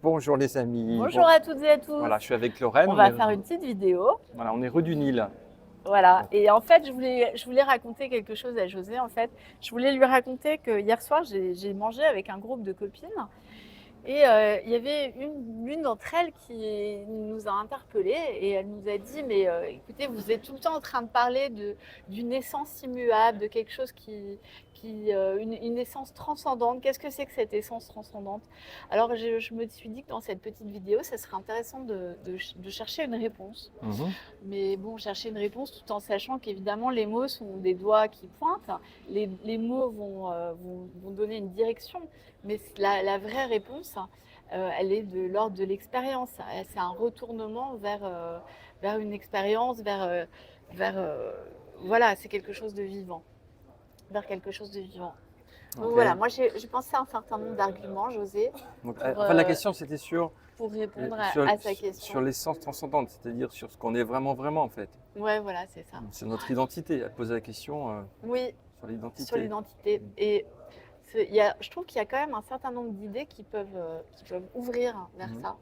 Bonjour les amis. Bonjour à toutes et à tous. Voilà, je suis avec Lorraine. On va faire une petite vidéo. Voilà, on est rue du Nil. Voilà. Bon. Et en fait, je voulais raconter quelque chose à José. En fait, je voulais lui raconter que hier soir, j'ai mangé avec un groupe de copines. Et il y avait l'une d'entre elles qui nous a interpellés et elle nous a dit, mais écoutez, vous êtes tout le temps en train de parler d'une essence immuable, de quelque chose une essence transcendante. Qu'est-ce que c'est que cette essence transcendante? Alors je me suis dit que dans cette petite vidéo, ça serait intéressant de chercher une réponse. Mhm. Mais bon, chercher une réponse tout en sachant qu'évidemment les mots sont des doigts qui pointent, les mots vont donner une direction, mais la vraie réponse, elle est de l'ordre de l'expérience. C'est un retournement vers une expérience, vers voilà, c'est quelque chose de vivant, vers quelque chose de vivant. Donc Ok. voilà, moi j'ai pensé à un certain nombre d'arguments, José, Donc, pour, en fait, la question c'était pour répondre sur, à sa question. sur l'essence transcendante, c'est-à-dire sur ce qu'on est vraiment, vraiment en fait. Ouais, voilà, c'est ça. C'est notre identité. Elle pose la question Oui, sur l'identité. sur l'identité. Et je trouve qu'il y a quand même un certain nombre d'idées qui peuvent ouvrir vers Mhm. ça.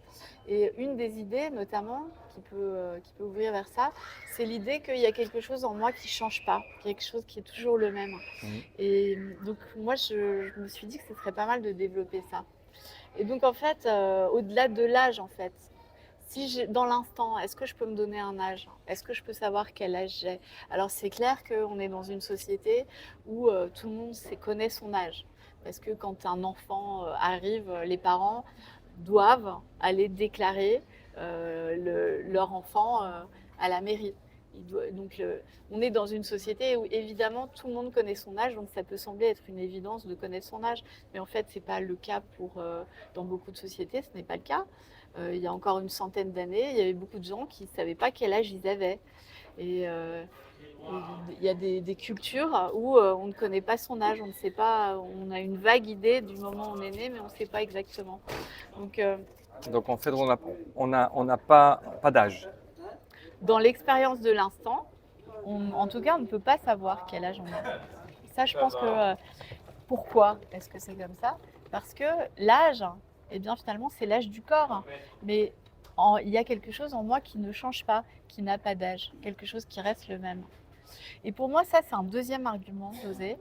Et une des idées, notamment, qui peut ouvrir vers ça, c'est l'idée qu'il y a quelque chose en moi qui ne change pas, quelque chose qui est toujours le même. Mhm. Et donc, moi, je me suis dit que ce serait pas mal de développer ça. Et donc, en fait, au-delà de l'âge, en fait, si dans l'instant, est-ce que je peux me donner un âge? Est-ce que je peux savoir quel âge j'ai? Alors, c'est clair qu'on est dans une société où tout le monde connaît son âge. Parce que quand un enfant arrive, les parents doivent aller déclarer leur enfant à la mairie. Donc, on est dans une société où évidemment tout le monde connaît son âge, donc ça peut sembler être une évidence de connaître son âge, mais en fait c'est pas le cas dans beaucoup de sociétés, ce n'est pas le cas. Il y a encore une centaine d'années, il y avait beaucoup de gens qui ne savaient pas quel âge ils avaient. Et il y a des cultures où on ne connaît pas son âge, on ne sait pas, on a une vague idée du moment où on est né, mais on ne sait pas exactement. Donc, Donc en fait, on n'a pas d'âge. dans l'expérience de l'instant, en tout cas, on ne peut pas savoir quel âge on a. Ça, je pense que pourquoi est-ce que c'est comme ça? Parce que l'âge, eh bien finalement, c'est l'âge du corps. Mais il y a quelque chose en moi qui ne change pas, qui n'a pas d'âge, quelque chose qui reste le même. Et pour moi, ça, c'est un deuxième argument, José,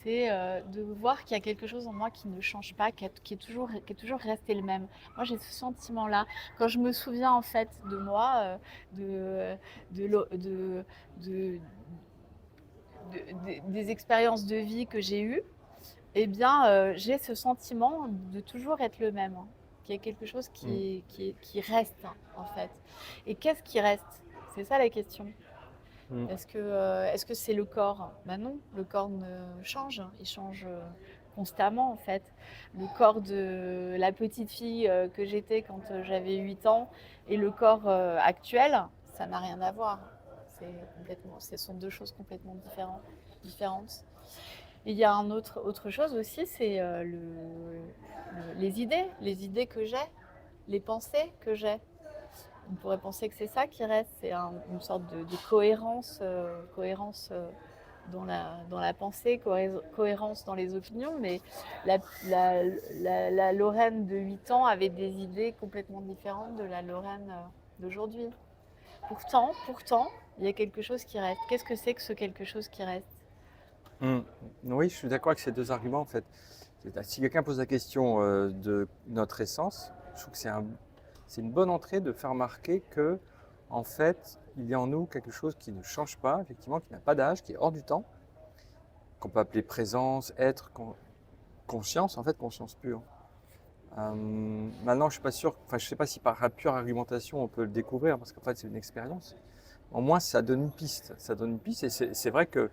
c'est de voir qu'il y a quelque chose en moi qui ne change pas, qui est toujours resté le même. Moi, j'ai ce sentiment-là. Quand je me souviens, en fait, de moi, de, l'o- de- des expériences de vie que j'ai eues, eh bien, j'ai ce sentiment de toujours être le même, hein. Qu'il y a quelque chose Mhm. qui reste, hein, en fait. Et qu'est-ce qui reste? C'est ça la question. Mhm. Est-ce que c'est le corps? Ben non, le corps ne change, il change constamment en fait. Le corps de la petite fille que j'étais quand j'avais 8 ans et le corps actuel, ça n'a rien à voir. Ce sont deux choses complètement différentes. Et il y a autre chose aussi, c'est les idées que j'ai, les pensées que j'ai. On pourrait penser que c'est ça qui reste, c'est une sorte de cohérence, dans la pensée, cohérence dans les opinions, mais la, la Lorraine de 8 ans avait des idées complètement différentes de la Lorraine d'aujourd'hui. Pourtant, il y a quelque chose qui reste. Qu'est-ce que c'est que ce quelque chose qui reste? Mhm. Oui, je suis d'accord avec ces deux arguments en fait. Si quelqu'un pose la question de notre essence, je trouve que c'est une bonne entrée de faire remarquer que, en fait, il y a en nous quelque chose qui ne change pas, effectivement, qui n'a pas d'âge, qui est hors du temps, qu'on peut appeler présence, être, conscience, en fait, conscience pure. Maintenant, je suis pas sûr, enfin, je sais pas si par la pure argumentation on peut le découvrir, parce qu'en fait, c'est une expérience. Au moins, ça donne une piste. Ça donne une piste, et c'est vrai que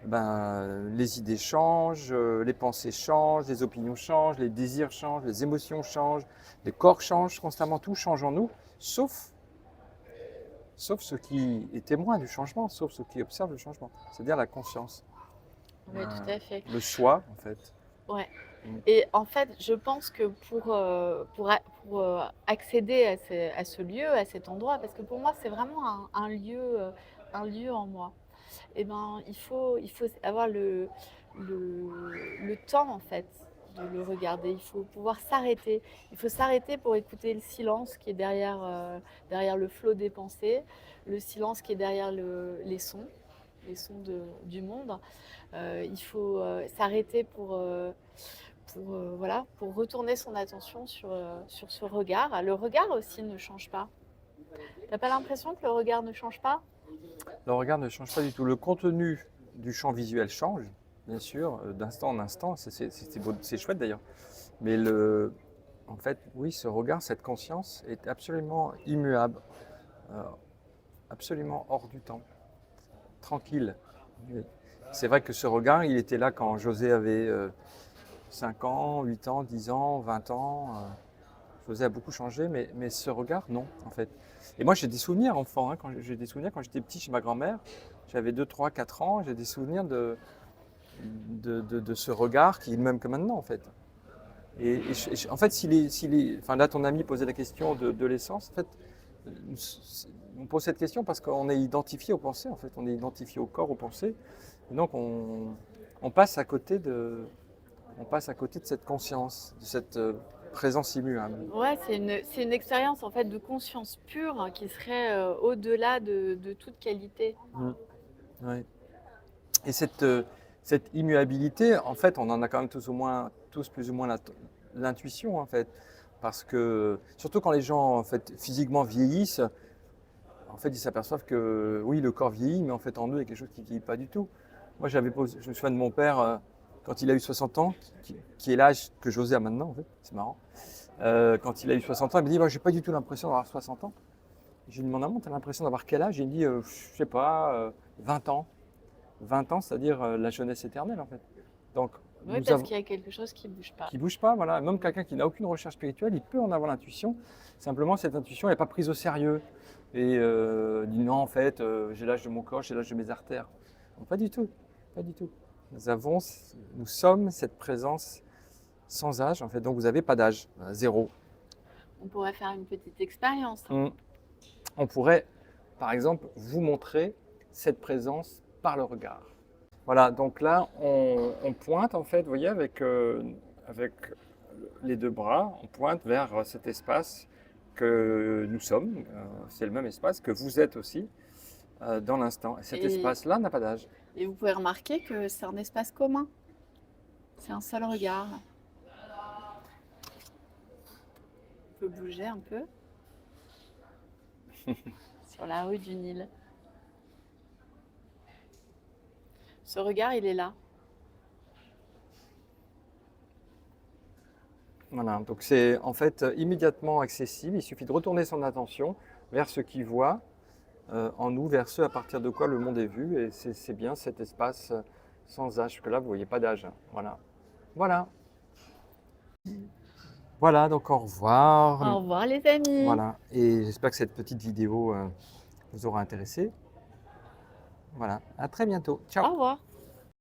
les idées changent, les pensées changent, les opinions changent, les désirs changent, les émotions changent, les corps changent constamment, tout change en nous, sauf, sauf ce qui est témoin du changement, sauf ce qui observe le changement, c'est-à-dire la conscience, Oui, tout à fait. le soi en fait. Ouais. Mm. Et en fait, je pense que pour accéder à ce lieu, à cet endroit, parce que pour moi, c'est vraiment un lieu en moi, eh ben, il faut avoir le temps, en fait, de le regarder. Il faut pouvoir s'arrêter. Il faut s'arrêter pour écouter le silence qui est derrière le flot des pensées, le silence qui est derrière les sons du monde. Il faut s'arrêter voilà, pour retourner son attention sur ce regard. Le regard aussi ne change pas. T'as pas l'impression que le regard ne change pas? Le regard ne change pas du tout. Le contenu du champ visuel change, bien sûr, d'instant en instant. C'est chouette d'ailleurs. Mais en fait, oui, ce regard, cette conscience est absolument immuable, euh, absolument hors du temps, tranquille. Oui. C'est vrai que ce regard, il était là quand José avait 5 ans, 8 ans, 10 ans, 20 ans. José a beaucoup changé, mais ce regard, non, en fait. Et moi, j'ai des souvenirs enfant. Hein, j'ai des souvenirs quand j'étais petit chez ma grand-mère. J'avais 2, 3, 4 ans. J'ai des souvenirs de ce regard qui est le même que maintenant, en fait. En fait, enfin, là, ton ami posait la question de l'essence. En fait, on pose cette question parce qu'on est identifié aux pensées, en fait. On est identifié au corps, aux pensées. Et donc, on passe à côté de cette conscience, de cette présence immuable. Ouais, c'est une expérience en fait de conscience pure qui serait au-delà de toute qualité. Ouais. Et cette immuabilité, en fait, on en a quand même tous plus ou moins l'intuition, en fait. Parce que, surtout quand les gens, en fait, physiquement vieillissent, en fait, ils s'aperçoivent que, oui, le corps vieillit, mais en fait, en eux, il y a quelque chose qui ne vieillit pas du tout. Moi, je me souviens de mon père, quand il a eu 60 ans, qui est l'âge que José a maintenant, en fait, c'est marrant. Quand il a eu 60 ans, il me dit, moi, j'ai pas du tout l'impression d'avoir 60 ans. J'ai dit, mon amant, t'as l'impression d'avoir quel âge? Il me dit, je sais pas, 20 ans. 20 ans, c'est-à-dire la jeunesse éternelle, en fait. Donc, Oui, parce qu'il y a quelque chose qui ne bouge pas. Qui bouge pas, voilà. Même quelqu'un qui n'a aucune recherche spirituelle, il peut en avoir l'intuition. Simplement, cette intuition n'est pas prise au sérieux. Et dit non, en fait, j'ai l'âge de mon corps, j'ai l'âge de mes artères. Donc, pas du tout, pas du tout. Nous sommes cette présence sans âge, en fait. Donc, vous n'avez pas d'âge, zéro. On pourrait faire une petite expérience. On pourrait, par exemple, vous montrer cette présence par le regard. Voilà, donc là, on pointe, en fait, vous voyez, avec les deux bras, on pointe vers cet espace que nous sommes. C'est le même espace que vous êtes aussi dans l'instant. Et cet espace-là n'a pas d'âge. Et vous pouvez remarquer que c'est un espace commun. C'est un seul regard. On peut bouger un peu sur la rue du Nil. Ce regard, il est là. Voilà, donc c'est en fait immédiatement accessible. Il suffit de retourner son attention vers ce qu'il voit en nous, vers ce à partir de quoi le monde est vu. Et c'est bien cet espace sans âge, parce que là, vous ne voyez pas d'âge. Voilà. Voilà. Voilà, donc au revoir. Au revoir les amis. Voilà, et j'espère que cette petite vidéo vous aura intéressé. Voilà, à très bientôt. Ciao. Au revoir.